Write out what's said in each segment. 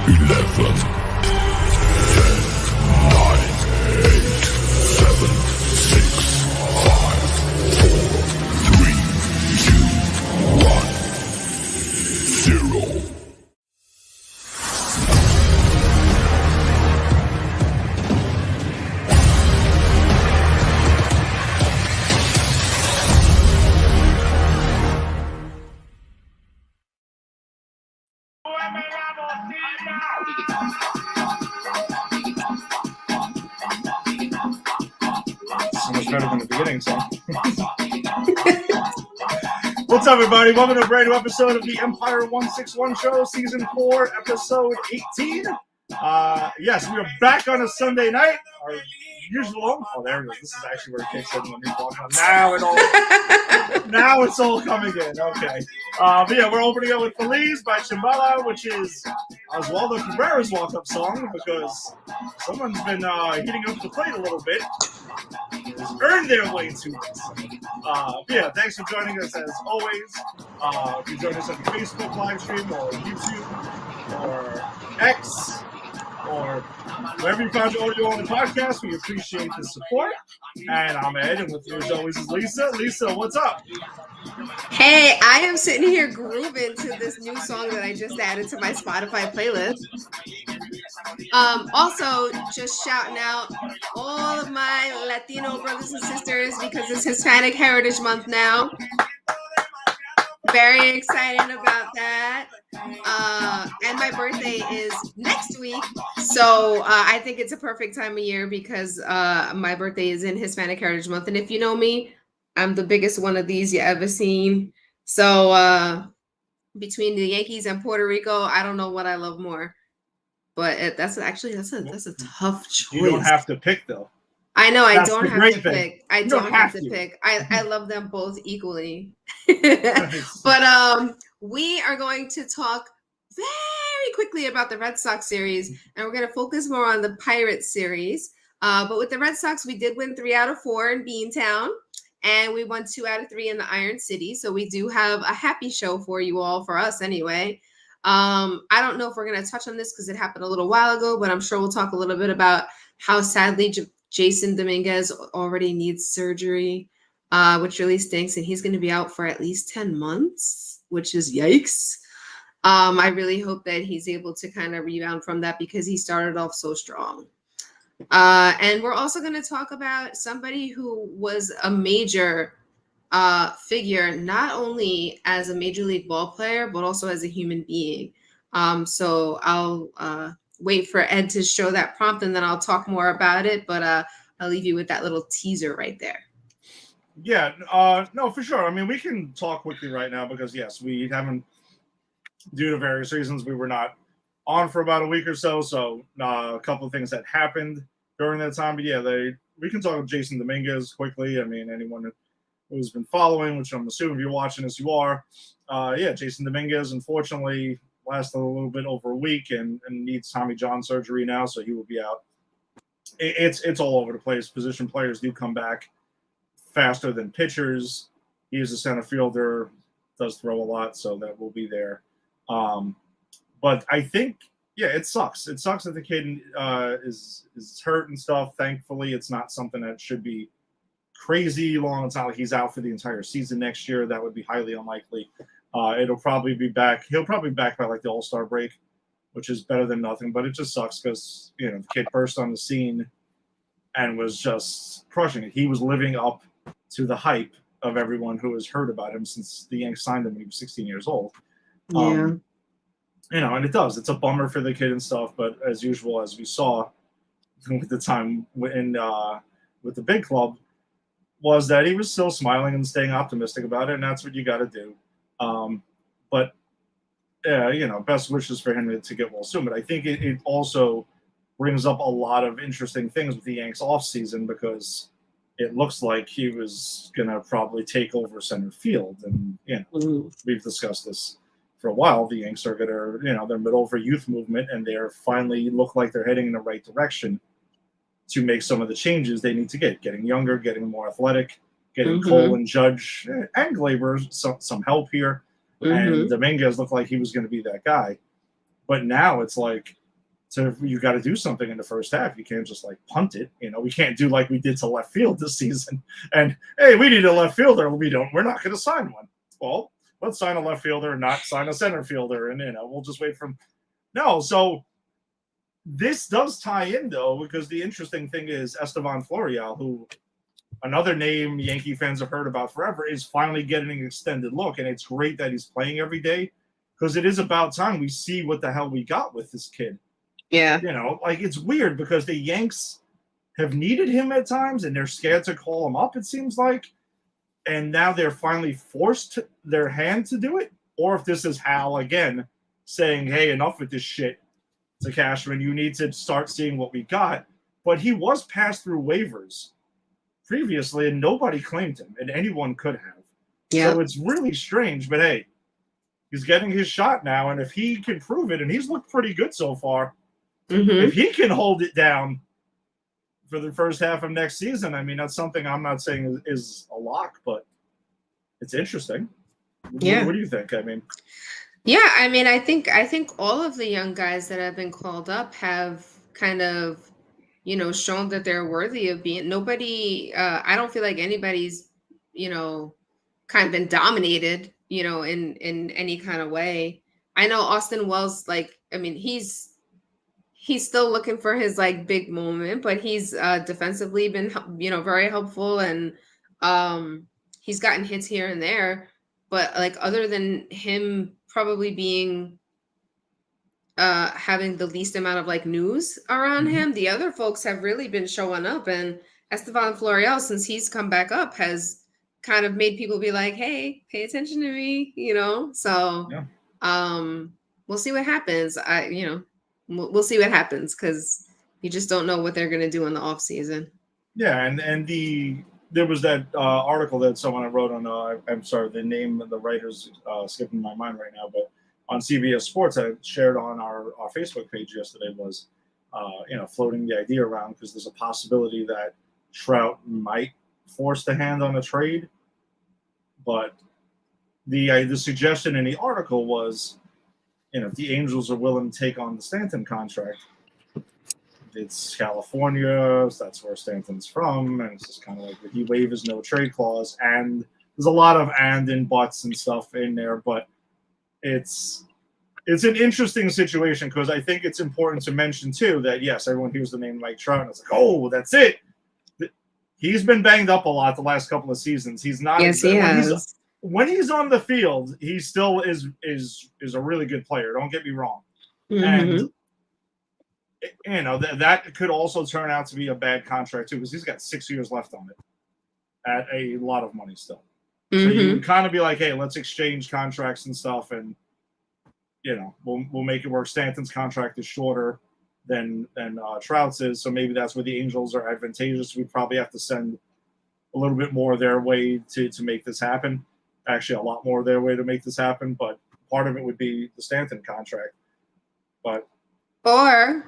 11, 10, 9, 8, 7, 6, 5, 4, 3, 2, 1, 0. So much better than the beginning song. What's up, everybody? Welcome to a brand new episode of the Empire 161 Show, Season 4, Episode 18. Yes, we are back on a Sunday night. Our usual. Oh, there it is. This is actually where it kicks in when we walk on. Now it's all coming in. Okay. But yeah, we're opening up with Feliz by Chimbala, which is Oswaldo Cabrera's walk-up song because someone's been heating up the plate a little bit. Earned their way to it. But yeah, thanks for joining us as always. If you join us on the Facebook live stream or YouTube or X or wherever you found your audio on the podcast, we appreciate the support. And I'm Ed, and with me as always is Lisa. Lisa, what's up? Hey, I am sitting here grooving to this new song that I just added to my Spotify playlist. Also, just shouting out all of my Latino brothers and sisters because it's Hispanic Heritage Month now. Very excited about that. And my birthday is next week. So I think it's a perfect time of year because my birthday is in Hispanic Heritage Month. And if you know me, I'm the biggest one of these you ever seen. So between the Yankees and Puerto Rico, I don't know what I love more. But that's a tough choice. You don't have to pick, though. I know. That's I don't have to pick. I don't have to pick. I love them both equally. But we are going to talk very quickly about the Red Sox series, and we're going to focus more on the Pirates series. But with the Red Sox, we did win 3 out of 4 in Beantown, and we won 2 out of 3 in the Iron City. So we do have a happy show for you all, for us anyway. I don't know if we're going to touch on this because it happened a little while ago, but I'm sure we'll talk a little bit about how sadly Jason Dominguez already needs surgery, which really stinks, and he's going to be out for at least 10 months, which is yikes. I really hope that he's able to kind of rebound from that because he started off so strong. And we're also going to talk about somebody who was a major figure, not only as a major league ball player, but also as a human being. So I'll wait for Ed to show that prompt and then I'll talk more about it. But I'll leave you with that little teaser right there. Yeah, no, for sure. I mean, we can talk quickly right now because, yes, we haven't, due to various reasons, we were not on for about a week or so. So a couple of things that happened during that time. But yeah, we can talk with Jason Dominguez quickly. I mean, anyone who's been following, which I'm assuming if you're watching this, you are. Yeah, Jason Dominguez, unfortunately, lasted a little bit over a week and needs Tommy John surgery now, so he will be out. It's all over the place. Position players do come back faster than pitchers. He is a center fielder, does throw a lot, so that will be there. But I think, yeah, it sucks. It sucks that the kid is hurt and stuff. Thankfully, it's not something that should be crazy long. It's not like he's out for the entire season next year. That would be highly unlikely. It'll probably be back. He'll probably be back by like the All-Star break, which is better than nothing. But it just sucks because, you know, the kid burst on the scene and was just crushing it. He was living up to the hype of everyone who has heard about him since the Yanks signed him when he was 16 years old. Yeah. You know, and it does. It's a bummer for the kid and stuff. But as usual, as we saw with the time with the big club, was that he was still smiling and staying optimistic about it, and that's what you got to do. But you know, best wishes for him to get well soon. But I think it also brings up a lot of interesting things with the Yanks offseason because it looks like he was going to probably take over center field. And, you know, we've discussed this for a while. The Yanks are going to, you know, they're middle of a youth movement, and they're finally look like they're heading in the right direction to make some of the changes they need to getting younger, getting more athletic, getting Cole and Judge and Glaber some help here. And Dominguez looked like he was going to be that guy. But now it's like So you got to do something in the first half. You can't just like punt it. We can't do like we did to left field this season. And hey, we need a left fielder. We're not going to sign one. Well, let's sign a left fielder and not sign a center fielder, and we'll just wait for him. No, so this does tie in though, because the interesting thing is Estevan Florial, who another name Yankee fans have heard about forever, is finally getting an extended look, and it's great that he's playing every day because it is about time we see what the hell we got with this kid. Yeah. Like it's weird because the Yanks have needed him at times and they're scared to call him up, it seems like. And now they're finally forced their hand to do it. Or if this is Hal again saying, hey, enough with this shit to Cashman. You need to start seeing what we got. But he was passed through waivers previously and nobody claimed him, and anyone could have. Yeah. So it's really strange. But hey, he's getting his shot now. And if he can prove it, and he's looked pretty good so far, if he can hold it down for the first half of next season, I mean, that's something I'm not saying is a lock, but it's interesting. Yeah. What do you think? I mean, yeah, I mean, I think all of the young guys that have been called up have kind of, shown that they're worthy of being. Nobody, I don't feel like anybody's, kind of been dominated, in any kind of way. I know Austin Wells, he's still looking for his like big moment, but he's defensively been very helpful, and he's gotten hits here and there. But like other than him probably being having the least amount of like news around him, the other folks have really been showing up. And Estevan Florial, since he's come back up, has kind of made people be like, hey, pay attention to me, So we'll see what happens. We'll see what happens because you just don't know what they're going to do in the off season. Yeah, and there was that article that someone wrote on. I'm sorry, the name of the writer's skipping my mind right now, but on CBS Sports, I shared on our Facebook page yesterday was, floating the idea around because there's a possibility that Trout might force the hand on a trade, but the suggestion in the article was, if the Angels are willing to take on the Stanton contract, it's California, so that's where Stanton's from, and it's just kind of like he waive his no trade clause, and there's a lot of and buts and stuff in there, but it's an interesting situation because I think it's important to mention too that yes, everyone hears the name Mike Trout and it's like, oh, that's it. He's been banged up a lot the last couple of seasons. He's not. Yes, he has. When he's on the field, he still is a really good player. Don't get me wrong. And that could also turn out to be a bad contract too because he's got 6 years left on it at a lot of money still. So you can kind of be like, hey, let's exchange contracts and stuff, and we'll make it work. Stanton's contract is shorter than Trout's is, so maybe that's where the Angels are advantageous. We'd probably have to send a little bit more their way to make this happen. Actually, a lot more their way to make this happen, but part of it would be the Stanton contract. Or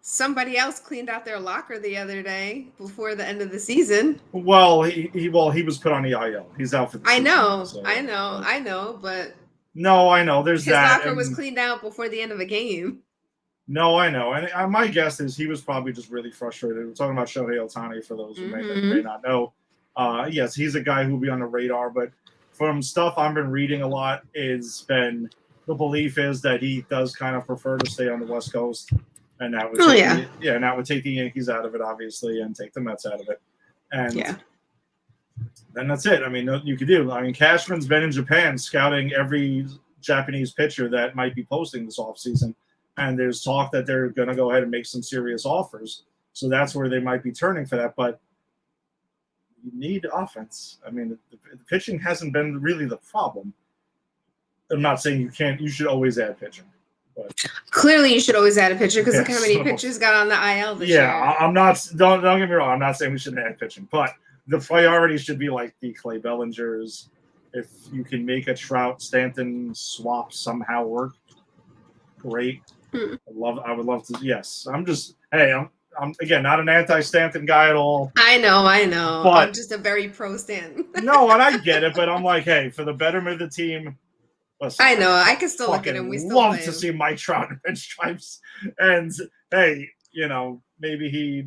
somebody else cleaned out their locker the other day before the end of the season. Well, he was put on the IL. He's out for the season. I know, but no, I know. There's his that. His locker was cleaned out before the end of a game. No, I know. And my guess is he was probably just really frustrated. We're talking about Shohei Ohtani for those who may not know. Yes, he's a guy who will be on the radar, but from stuff I've been reading a lot is been the belief is that he does kind of prefer to stay on the West Coast. And that would that would take the Yankees out of it, obviously, and take the Mets out of it. And then that's it. I mean, you could do. I mean, Cashman's been in Japan scouting every Japanese pitcher that might be posting this offseason. And there's talk that they're going to go ahead and make some serious offers. So that's where they might be turning for that. But you need offense. I mean, the pitching hasn't been really the problem. I'm not saying you should always add pitching. But clearly, you should always add a pitcher because look how many pitchers got on the IL this year. Yeah, I'm not. Don't get me wrong. I'm not saying we shouldn't add pitching, but the priority should be like the Clay Bellingers. If you can make a Trout Stanton swap somehow work, great. I would love to. Yes, I'm again not an anti-Stanton guy at all. I know. But I'm just a very pro Stanton. No, and I get it, but I'm like, hey, for the betterment of the team, Listen, I know. I can still look at fucking him. We still love play to him. see Mike Trout in pinstripes. And hey, maybe he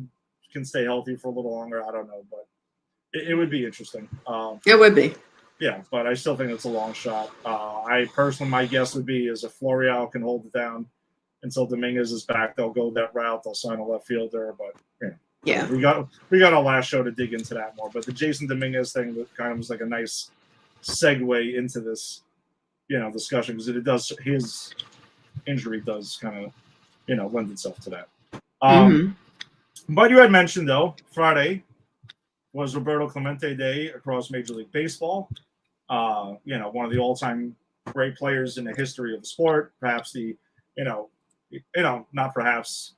can stay healthy for a little longer. I don't know, but it would be interesting. It would be. Yeah, but I still think it's a long shot. I personally, my guess would be is if Florial can hold it down until Dominguez is back, they'll go that route. They'll sign a left fielder, but Yeah. we got our last show to dig into that more. But the Jason Dominguez thing kind of was like a nice segue into this, discussion because it does his injury does kind of lend itself to that. But you had mentioned though Friday was Roberto Clemente Day across Major League Baseball. One of the all-time great players in the history of the sport. Perhaps not perhaps.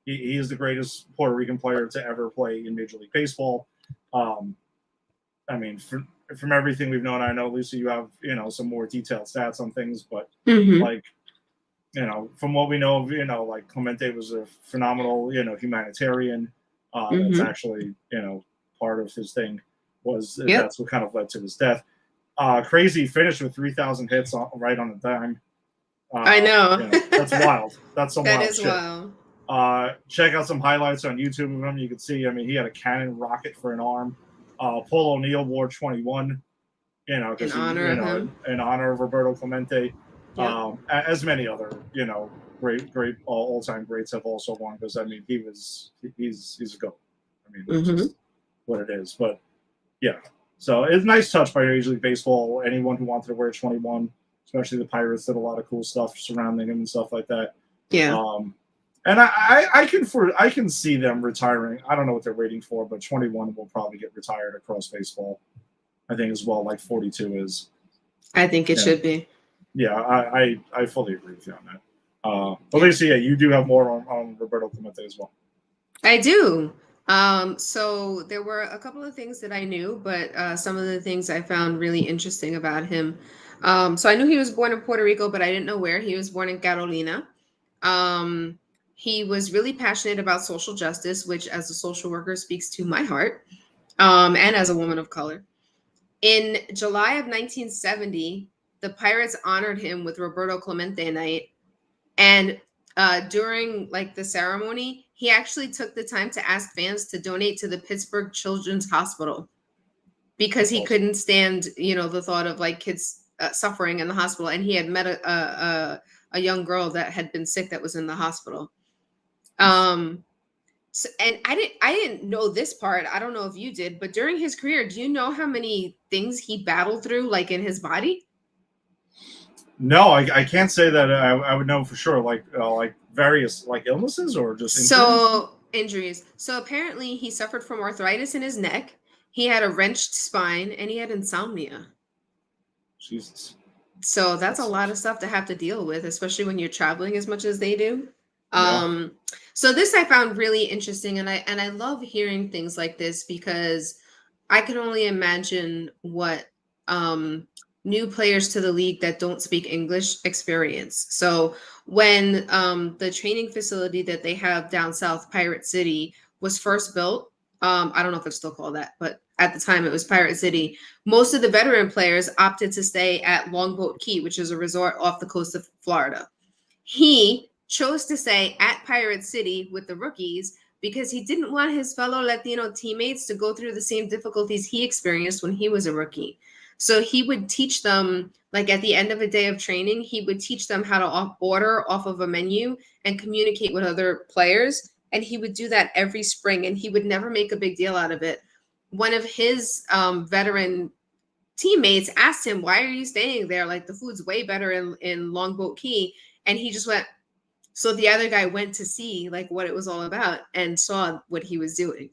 He is the greatest Puerto Rican player to ever play in Major League Baseball. I mean, from everything we've known, I know, Lisa, you have, some more detailed stats on things, but from what we know of, like Clemente was a phenomenal, humanitarian. That's actually, part of his thing that's what kind of led to his death. Crazy finish with 3,000 hits right on the dime. I know. That's wild. That's some that wild is shit. Wild. Check out some highlights on YouTube of him. You can see, he had a cannon rocket for an arm. Paul O'Neill wore 21, because in honor of Roberto Clemente. As many other, great all-time greats have also won because he's a goat. It's just what it is. But yeah, so it's a nice touch by Major League Baseball. Anyone who wanted to wear 21, especially the Pirates, did a lot of cool stuff surrounding him and stuff like that. Yeah. And I can see them retiring. I don't know what they're waiting for, but 21 will probably get retired across baseball. I think as well, like 42 is. I think it should be. Yeah, I fully agree with you on that. But Lisa, you do have more on Roberto Clemente as well. I do. So there were a couple of things that I knew, but some of the things I found really interesting about him. So I knew he was born in Puerto Rico, but I didn't know where. He was born in Carolina. He was really passionate about social justice, which as a social worker speaks to my heart, and as a woman of color. In July of 1970, the Pirates honored him with Roberto Clemente Night. And during the ceremony, he actually took the time to ask fans to donate to the Pittsburgh Children's Hospital because he couldn't stand, the thought of kids suffering in the hospital. And he had met a young girl that had been sick that was in the hospital. So, and I didn't know this part. I don't know if you did, but during his career, do you know how many things he battled through, in his body? No, I can't say that I would know for sure. Various illnesses or just injuries. So apparently, he suffered from arthritis in his neck. He had a wrenched spine, and he had insomnia. Jesus. So that's a lot of stuff to have to deal with, especially when you're traveling as much as they do. So this I found really interesting, and I love hearing things like this because I can only imagine what new players to the league that don't speak English experience. So when the training facility that they have down south, Pirate City, was first built, I don't know if it's still called that, but at the time it was Pirate City. Most of the veteran players opted to stay at Longboat Key, which is a resort off the coast of Florida. He chose to stay at Pirate City with the rookies because he didn't want his fellow Latino teammates to go through the same difficulties he experienced when he was a rookie. So he would teach them, at the end of a day of training, he would teach them how to order off of a menu and communicate with other players. And he would do that every spring, and he would never make a big deal out of it. One of his veteran teammates asked him, "Why are you staying there? The food's way better in Longboat Key." And he just went. So the other guy went to see what it was all about and saw what he was doing.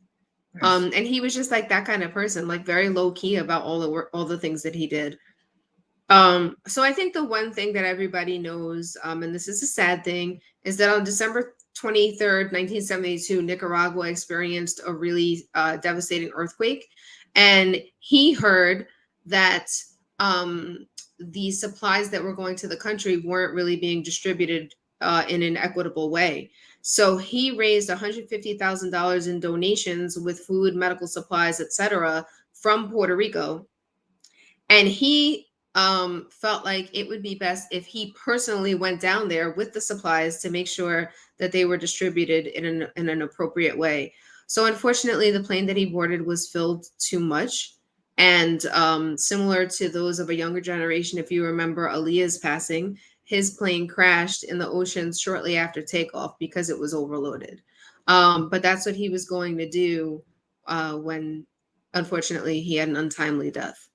Nice. And he was just that kind of person, very low key about all the things that he did. So I think the one thing that everybody knows, and this is a sad thing, is that on December 23rd, 1972, Nicaragua experienced a really devastating earthquake. And he heard that the supplies that were going to the country weren't really being distributed in an equitable way. So he raised $150,000 in donations with food, medical supplies, etc., from Puerto Rico. And he felt like it would be best if he personally went down there with the supplies to make sure that they were distributed in an appropriate way. So unfortunately, the plane that he boarded was filled too much. And similar to those of a younger generation, if you remember Aaliyah's passing, his plane crashed in the ocean shortly after takeoff because it was overloaded. But that's what he was going to do when, unfortunately, he had an untimely death.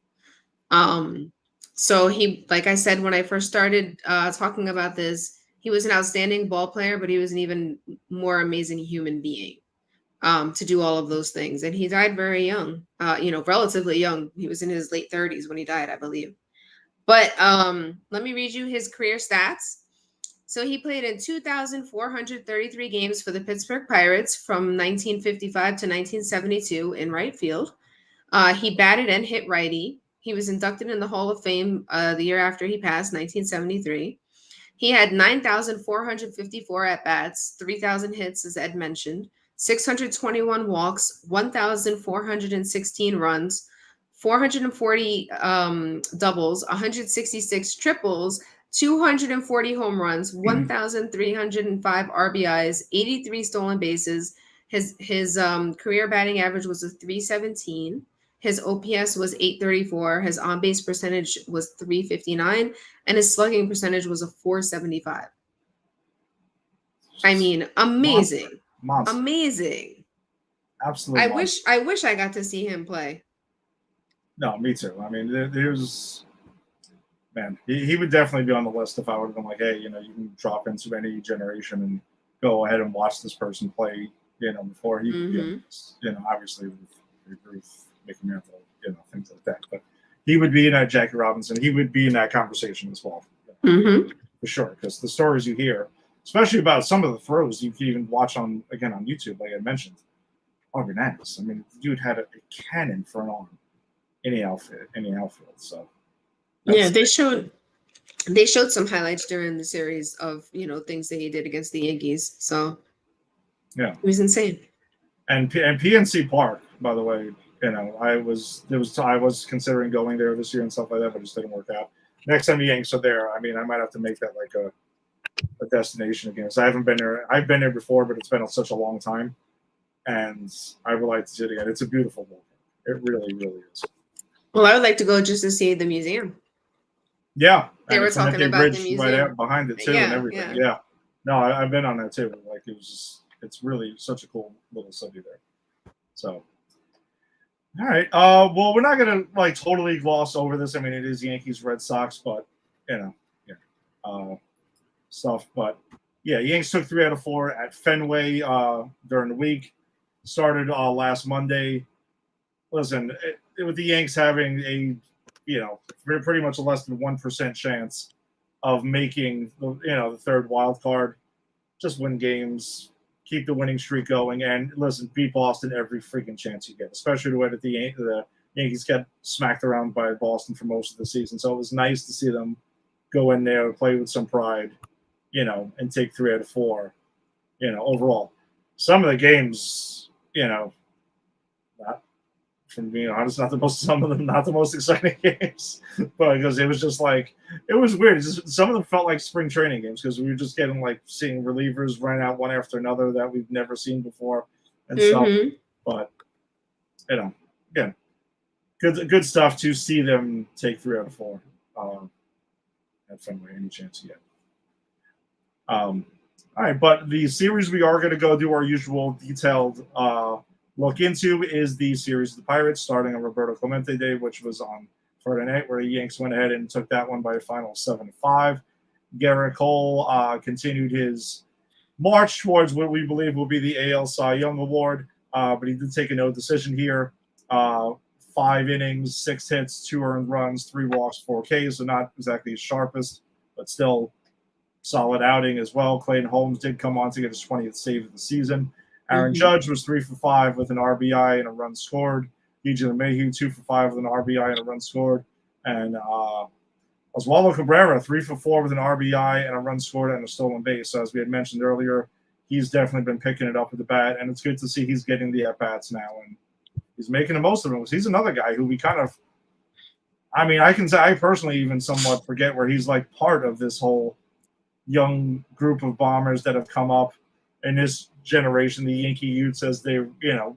So he, like I said, when I first started talking about this, he was an outstanding ball player, but he was an even more amazing human being to do all of those things. And he died very young, relatively young. He was in his late 30s when he died, I believe. But let me read you his career stats. So he played in 2,433 games for the Pittsburgh Pirates from 1955 to 1972 in right field. He batted and hit righty. He was inducted in the Hall of Fame the year after he passed, 1973. He had 9,454 at-bats, 3,000 hits, as Ed mentioned, 621 walks, 1,416 runs, 440 doubles, 166 triples, 240 home runs, 1,305 RBIs, 83 stolen bases. His career batting average was a 317. His OPS was 834. His on-base percentage was 359, and his slugging percentage was a 475. I mean, amazing, Monster. Amazing. Absolutely. I wish I got to see him play. No, me too. I mean, there's, man, he would definitely be on the list if I would have been like, hey, you can drop into any generation and go ahead and watch this person play, before he, obviously with Ruth, Mickey Mantle, things like that. But he would be in that Jackie Robinson. He would be in that conversation as well, for sure. Because the stories you hear, especially about some of the throws you can even watch on YouTube, like I mentioned, are bananas. I mean, the dude had a cannon for an arm. Any outfield. So yeah, they showed some highlights during the series of things that he did against the Yankees. So yeah, it was insane. And PNC Park, by the way, I was considering going there this year and stuff like that, but it just didn't work out. Next time the Yanks are there, I mean, I might have to make that like a destination again. So I haven't been there. I've been there before, but it's been such a long time, and I would like to see it again. It's a beautiful ballpark. It really, really is. Well, I would like to go just to see the museum. Yeah, they were talking about the museum right out behind it too, and everything. Yeah. No, I've been on that too. Like it's really such a cool little city there. So, all right. Well, we're not gonna like totally gloss over this. I mean, it is Yankees Red Sox, but stuff. But yeah, Yanks took 3 out of 4 at Fenway during the week. Started last Monday. Listen, with the Yanks having a pretty much a less than 1% chance of making the third wild card, just win games, keep the winning streak going, and listen, beat Boston every freaking chance you get, especially the way that the Yankees got smacked around by Boston for most of the season. So it was nice to see them go in there, play with some pride, and take 3 out of 4, overall. Some of the games, not from being honest, some of them not the most exciting games, but because it was just like, it was weird. Some of them felt like spring training games because we were just getting like seeing relievers run out one after another that we've never seen before and stuff. But again, good stuff to see them take 3 out of 4 at Fenway any chance you get. All right, but the series we are going to go do our usual detailed look into is the series of the Pirates, starting on Roberto Clemente Day, which was on Friday night, where the Yanks went ahead and took that one by a final 7-5. Garrett Cole continued his march towards what we believe will be the AL Cy Young Award, but he did take a no decision here. 5 innings, 6 hits, 2 earned runs, 3 walks, 4 Ks, so not exactly his sharpest, but still solid outing as well. Clayton Holmes did come on to get his 20th save of the season. Aaron Judge was 3 for 5 with an RBI and a run scored. DJ LeMahieu 2 for 5 with an RBI and a run scored. And Oswaldo Cabrera 3 for 4 with an RBI and a run scored and a stolen base. So as we had mentioned earlier, he's definitely been picking it up with the bat, and it's good to see he's getting the at-bats now, and he's making the most of it. He's another guy who we kind of I mean, I can say I personally even somewhat forget where he's like part of this whole young group of bombers that have come up in this generation. The Yankee youth says they,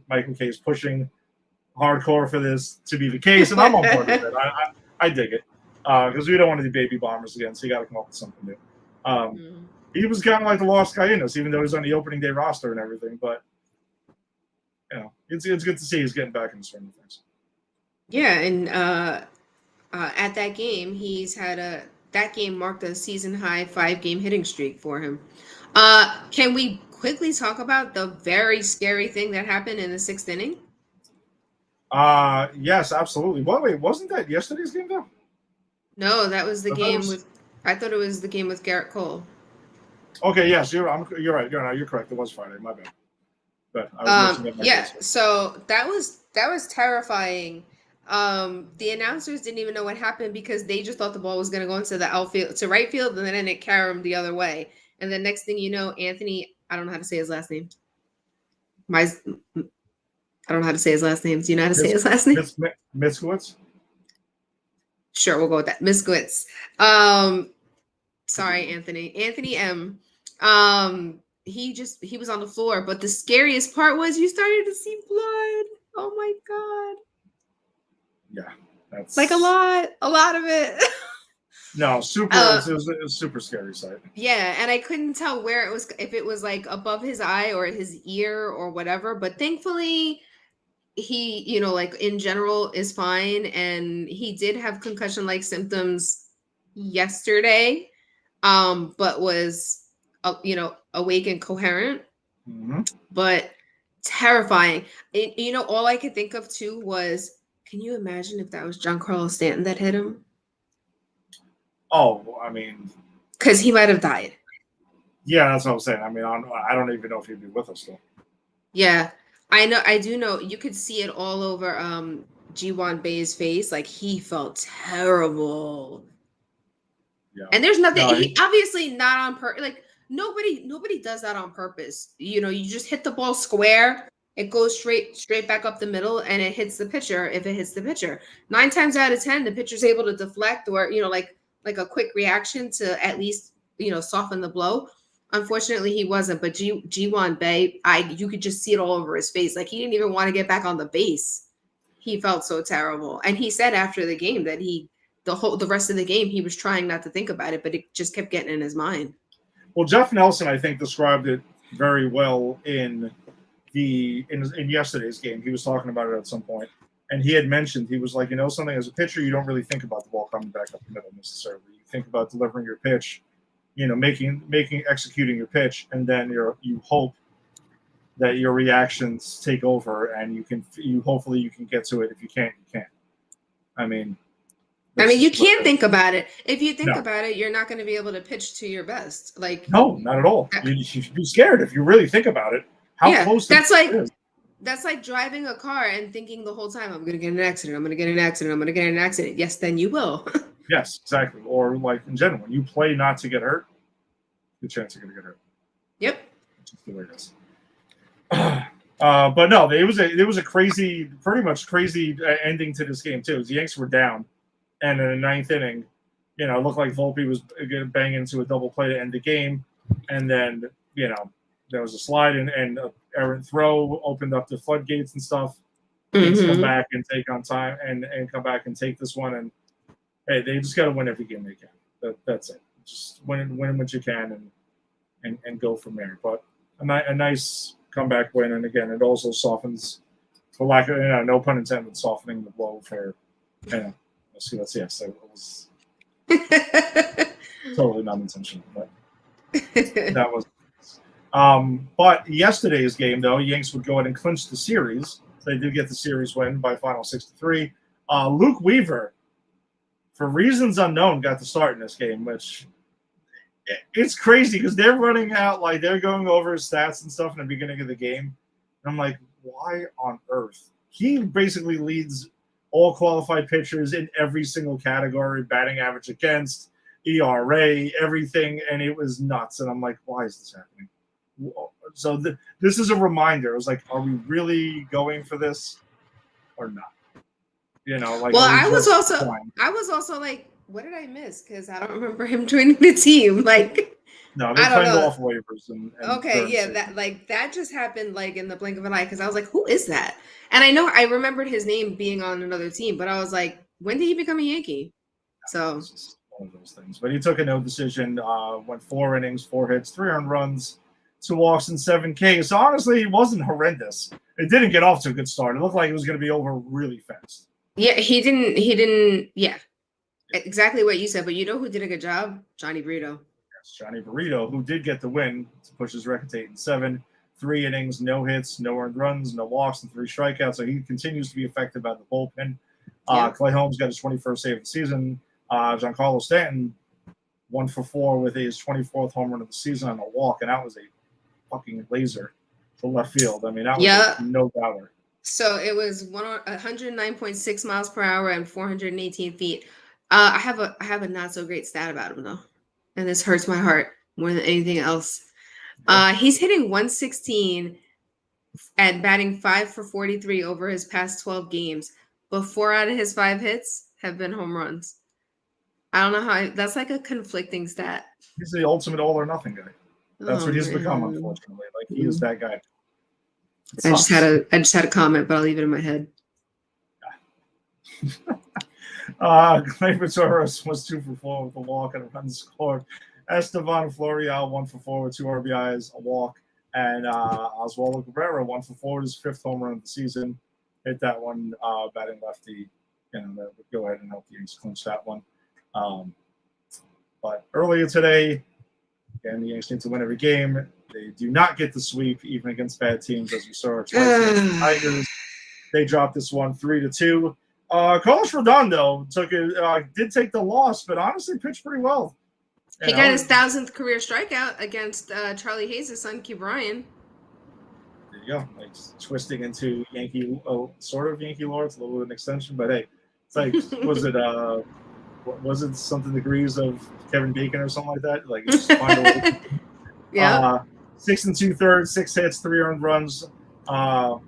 Michael K is pushing hardcore for this to be the case, and I'm on board with it. I dig it because we don't want to do baby bombers again, so you got to come up with something new. He was kind of like the lost guy in this, even though he was on the opening day roster and everything. But it's good to see he's getting back in the swing of things. Yeah, and at that game, that game marked a season high 5-game hitting streak for him. Can we quickly talk about the very scary thing that happened in the 6th inning? Yes, absolutely. Wait, wasn't that yesterday's game though? No, that was the game with. I thought it was the game with Garrett Cole. Okay, yes, you're right. You're correct. It was Friday. My bad. But so that was terrifying. The announcers didn't even know what happened because they just thought the ball was going to go into the outfield to right field, and then it carried the other way. And the next thing you know, Anthony, I don't know how to say his last name. I don't know how to say his last name. Do you know how to say his last name? Miskowitz? Sure, we'll go with that. Miskowitz. Sorry, Anthony. Anthony M. He was on the floor, but the scariest part was you started to see blood. Oh my God. Yeah. That's like a lot of it. No, it was a super scary sight. Yeah, and I couldn't tell where it was, if it was like above his eye or his ear or whatever, but thankfully he, like in general is fine, and he did have concussion-like symptoms yesterday, but was, awake and coherent, but terrifying. All I could think of too was, can you imagine if that was Giancarlo Stanton that hit him? Oh, I mean, because he might have died. Yeah, that's what I'm saying. I mean, I don't even know if he'd be with us still. Yeah, I do know. You could see it all over G1 Bay's face. Like, he felt terrible. Yeah. And there's nothing. He obviously not on purpose. Like, nobody does that on purpose. You just hit the ball square. It goes straight back up the middle, and it hits the pitcher. If it hits the pitcher, 9 times out of 10, the pitcher's able to deflect, or like a quick reaction to at least soften the blow. Unfortunately, he wasn't. But G1 Bay, you could just see it all over his face. Like, he didn't even want to get back on the base. He felt so terrible, and he said after the game that the rest of the game he was trying not to think about it, but it just kept getting in his mind. Well, Jeff Nelson, I think, described it very well in yesterday's game. He was talking about it at some point, and he had mentioned, he was like, something, as a pitcher, you don't really think about the ball coming back up the middle necessarily. You think about delivering your pitch, executing your pitch, and then you hope that your reactions take over, and hopefully you can get to it. If you can't, you can't. I mean, you can't think about it. If you think about it, you're not going to be able to pitch to your best. Like, no, not at all. You'd be scared if you really think about it. How close that's like driving a car and thinking the whole time, I'm going to get an accident. I'm going to get an accident. I'm going to get an accident. Yes, then you will. Yes, exactly. Or like in general, when you play not to get hurt, good chance you're going to get hurt. Yep. That's the way it is. But no, it was a pretty much crazy ending to this game too. The Yanks were down, and in the 9th inning, it looked like Volpe was going to bang into a double play to end the game, and then there was a slide and an errant throw opened up the floodgates and stuff. Come back and take on time and come back and take this one, and hey, they just got to win every game they can. That's it. Just win what you can and go from there. But a nice comeback win, and again, it also softens, for lack of no pun intended, softening the blow for let's see. Yes, it was totally not intentional, but that was. But yesterday's game, though, Yanks would go ahead and clinch the series. So they did get the series win by final 6-3. Luke Weaver, for reasons unknown, got the start in this game, which it's crazy because they're running out, like they're going over his stats and stuff in the beginning of the game. And I'm like, why on earth? He basically leads all qualified pitchers in every single category, batting average against, ERA, everything, and it was nuts. And I'm like, why is this happening? So this is a reminder. I was like, are we really going for this or not? You know, like well, or I was just also like, what did I miss? Because I don't remember him joining the team. Like, no, they I don't claimed know. off waivers and Okay, during the yeah, season. that just happened like in the blink of an eye because I was like, who is that? And I remembered his name being on another team, but I was like, when did he become a Yankee? So It's just one of those things. But he took a no decision, went 4 innings, 4 hits, 3 earned runs, 2 walks, and 7 Ks. So honestly, it wasn't horrendous. It didn't get off to a good start. It looked like it was going to be over really fast. yeah, he didn't yeah, exactly what you said. But you know who did a good job? Johnny Brito. Yes, Johnny Burrito, who did get the win to push his record to 8-7, 3 innings, no hits, no earned runs, no walks, and 3 strikeouts. So he continues to be affected by the bullpen. Yeah. Clay Holmes got his 21st save of the season. Giancarlo Stanton 1 for 4 with his 24th home run of the season on a walk, and that was a fucking laser to left field. I mean, that was Yeah. no doubter. So it was 109.6 miles per hour and 418 feet. I have a not so great stat about him though, and this hurts my heart more than anything else. He's hitting 116 and batting 5 for 43 over his past 12 games, but 4 out of his 5 hits have been home runs. I don't know how that's like a conflicting stat. He's the ultimate all or nothing guy. That's what he's become, man. unfortunately. Like he is that guy. I just had a comment, but I'll leave it in my head. Clemente was 2 for 4 with a walk and a run scored. Estevan Florial 1 for 4 with 2 RBIs, a walk, and Oswaldo Cabrera 1 for 4 with his 5th home run of the season. Hit that one, batting lefty. You know, that would go ahead and help the Yanks clinch that one. But earlier today, again, the Yanks need to win every game. They do not get the sweep, even against bad teams, as we saw twice against the Tigers. They dropped this one 3-2. Carlos Rodon did take the loss, but honestly pitched pretty well. He got his 1,000th career strikeout against Charlie Hayes' son, Q Bryan. There you go, like twisting into Yankee, sort of Yankee lore. It's a little bit of an extension, but hey, it's like was it something degrees of Kevin Bacon or something like that? Like just find a way. Yeah. 6 2/3, 6 hits, 3 earned runs, no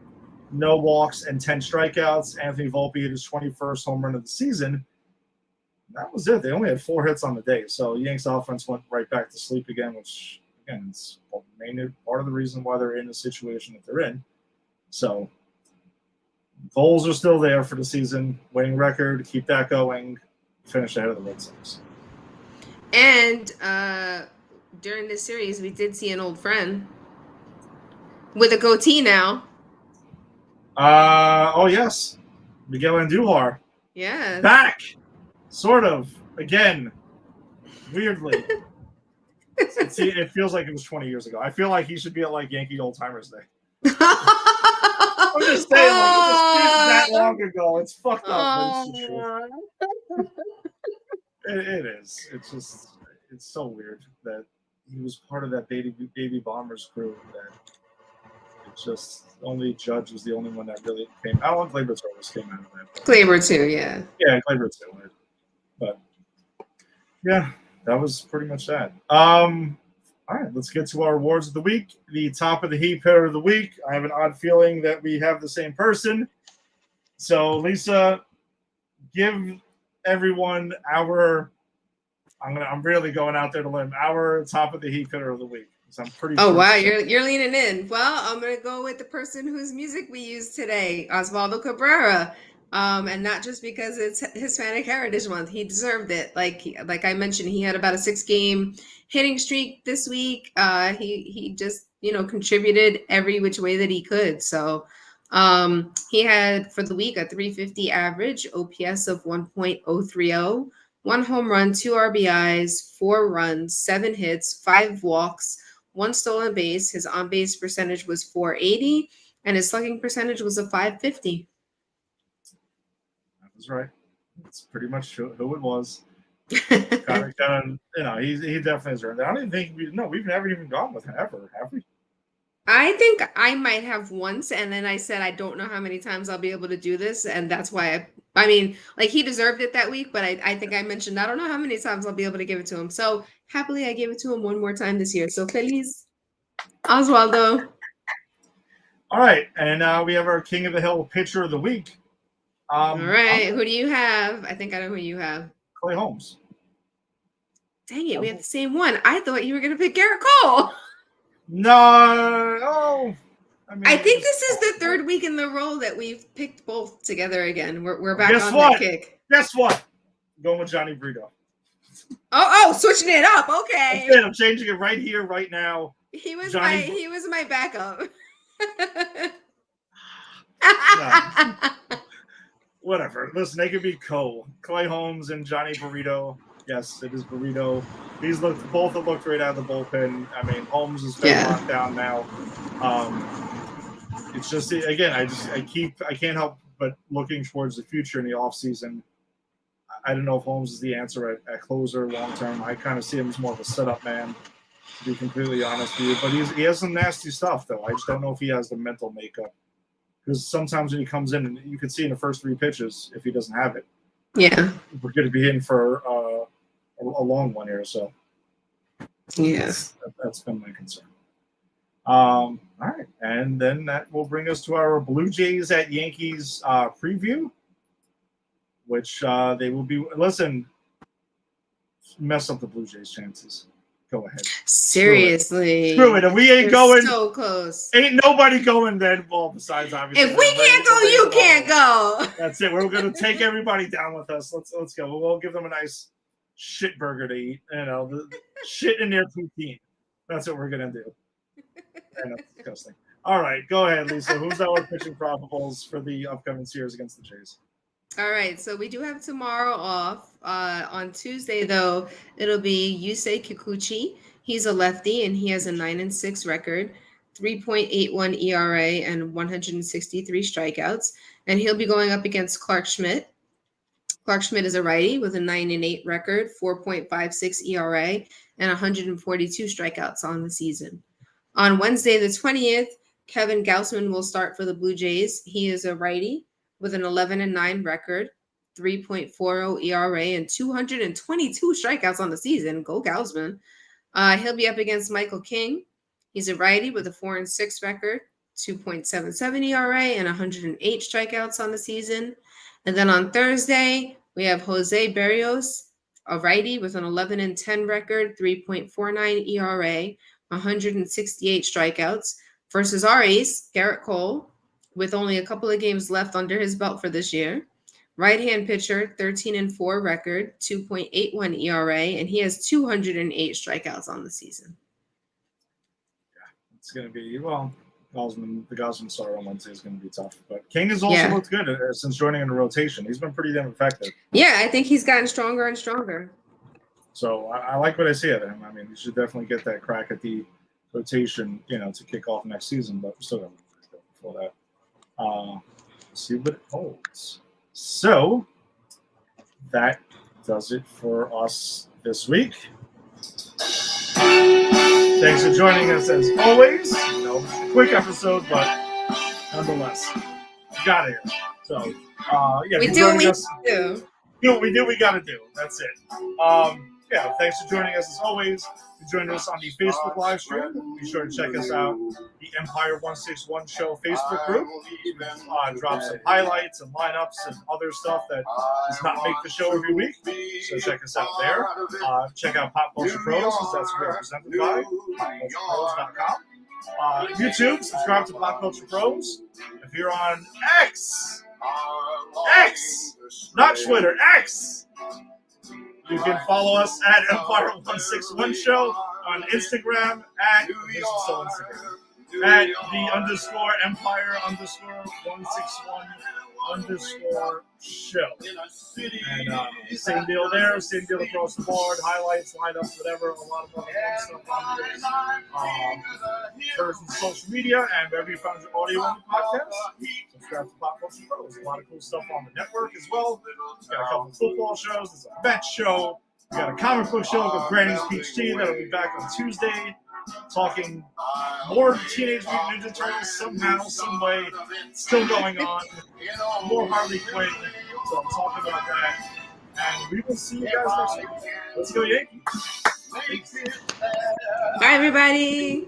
walks, and 10 strikeouts. Anthony Volpe hit his 21st home run of the season. That was it. They only had 4 hits on the day. So Yanks offense went right back to sleep again, which, again, is part of the reason why they're in the situation that they're in. So goals are still there for the season. Winning record, keep that going, finish ahead of the Red Sox. And during this series, we did see an old friend with a goatee now. Oh, yes. Miguel Andujar. Yeah. Back. Sort of. Again. Weirdly. It feels like it was 20 years ago. I feel like he should be at like Yankee Old Timers Day. I'm just saying, that long ago. It's fucked up, but it's true. It is. It's so weird that he was part of that baby Bombers crew that it's just only Judge was the only one that really came out. I don't think Gleyber Torres came out of that. Gleyber too, yeah. Yeah, Gleyber too. But yeah, that was pretty much that. All right, let's get to our awards of the week. The top of the heap hitter of the week. I have an odd feeling that we have the same person. So Lisa, give everyone I'm really going out there to limb our top of the heap hitter of the week. I'm pretty sure. Wow, you're leaning in. Well, I'm gonna go with the person whose music we used today, Oswaldo Cabrera. And not just because it's Hispanic Heritage Month. He deserved it. Like I mentioned, he had about a 6-game hitting streak this week. He just, contributed every which way that he could. So he had for the week a 350 average, OPS of 1.030, 1 home run, 2 RBIs, 4 runs, 7 hits, 5 walks, 1 stolen base. His on-base percentage was .480, and his slugging percentage was a .550. That's right. That's pretty much who it was. He definitely has earned that. I don't even think we've never even gone with him ever, have we? I think I might have once, and then I said I don't know how many times I'll be able to do this, and that's why he deserved it that week, but I think I mentioned I don't know how many times I'll be able to give it to him. So happily I gave it to him one more time this year. So feliz, Oswaldo. All right, and we have our King of the Hill pitcher of the week. All right. Who do you have? I think I know who you have. Clay Holmes. Dang it, we have the same one. I thought you were going to pick Garrett Cole. No. I think this is the third week in the row that we've picked both together again. We're back on that kick. Guess what? I'm going with Johnny Brito. Oh, switching it up. Okay. I'm changing it right here, right now. He was my backup. Whatever. Listen, they could be Cole, Clay Holmes, and Johnny Burrito. Yes, it is Burrito. Both have looked right out of the bullpen. I mean, Holmes has been locked down now. It's just, again, I can't help but looking towards the future in the offseason. I don't know if Holmes is the answer at closer long term. I kind of see him as more of a setup man, to be completely honest with you. But he has some nasty stuff, though. I just don't know if he has the mental makeup. Because sometimes when he comes in, and you can see in the first 3 pitches, if he doesn't have it, we're going to be in for a long one here. So, yes, that's been my concern. All right, and then that will bring us to our Blue Jays at Yankees preview, which they will be. Listen, mess up the Blue Jays' chances. Go ahead. Seriously. Screw it. And we ain't going. So close. Ain't nobody going then. Well, besides obviously. If we can't go, you can't go. That's it. We're going to take everybody down with us. Let's go. We'll give them a nice shit burger to eat. You know, the shit in their poutine. That's what we're going to do. And that's disgusting. All right. Go ahead, Lisa. Who's our pitching probables for the upcoming series against the Jays? All right, so we do have tomorrow off. On Tuesday, though, it'll be Yusei Kikuchi. He's a lefty, and he has a 9-6 record, 3.81 ERA, and 163 strikeouts. And he'll be going up against Clark Schmidt. Clark Schmidt is a righty with a 9-8 record, 4.56 ERA, and 142 strikeouts on the season. On Wednesday, the 20th, Kevin Gausman will start for the Blue Jays. He is a righty with an 11-9 record, 3.40 ERA, and 222 strikeouts on the season. Go Gausman. He'll be up against Michael King. He's a righty with a 4-6 record, 2.77 ERA, and 108 strikeouts on the season. And then on Thursday, we have Jose Berrios, a righty with an 11-10 record, 3.49 ERA, 168 strikeouts, versus our ace, Garrett Cole, with only a couple of games left under his belt for this year. Right-hand pitcher, 13-4 record, 2.81 ERA, and he has 208 strikeouts on the season. Yeah, it's going to be, the Gausman start on Wednesday is going to be tough. But King has also looked good since joining in the rotation. He's been pretty damn effective. Yeah, I think he's gotten stronger and stronger. So I like what I see of him. I mean, he should definitely get that crack at the rotation, to kick off next season, but we're still going to go before that. See what it holds. So that does it for us this week. Thanks for joining us as always. Quick episode, but nonetheless, got here. So we do what we do. Do what we do. We got to do. That's it. Thanks for joining us as always. You joined us on the Facebook live stream. Be sure to check us out, the Empire 161 Show Facebook group. Drop some highlights and lineups and other stuff that does not make the show every week. So check us out there. Check out Pop Culture Pros, because that's what we're represented by, popculturepros.com. YouTube, subscribe to Pop Culture Pros. If you're on X, not Twitter, X. You can follow us at Empire 161 Show on Instagram at the _Empire _161 Show. And same deal there, same deal across the board, highlights, lineups, whatever, a lot of other fun stuff on there. First on social media and wherever you found your audio on the podcast. Subscribe to Pop Culture Pros. There's a lot of cool stuff on the network as well. We've got a couple of football shows, there's a Mets show, we got a comic book show with Granny's Peach Tea that'll be back on Tuesday. Talking more Teenage Mutant Ninja Turtles somehow, some way, still going on. More Harley Quinn, so I'm talking about that. And we will see you guys next week. Let's go Yankees. Bye, everybody.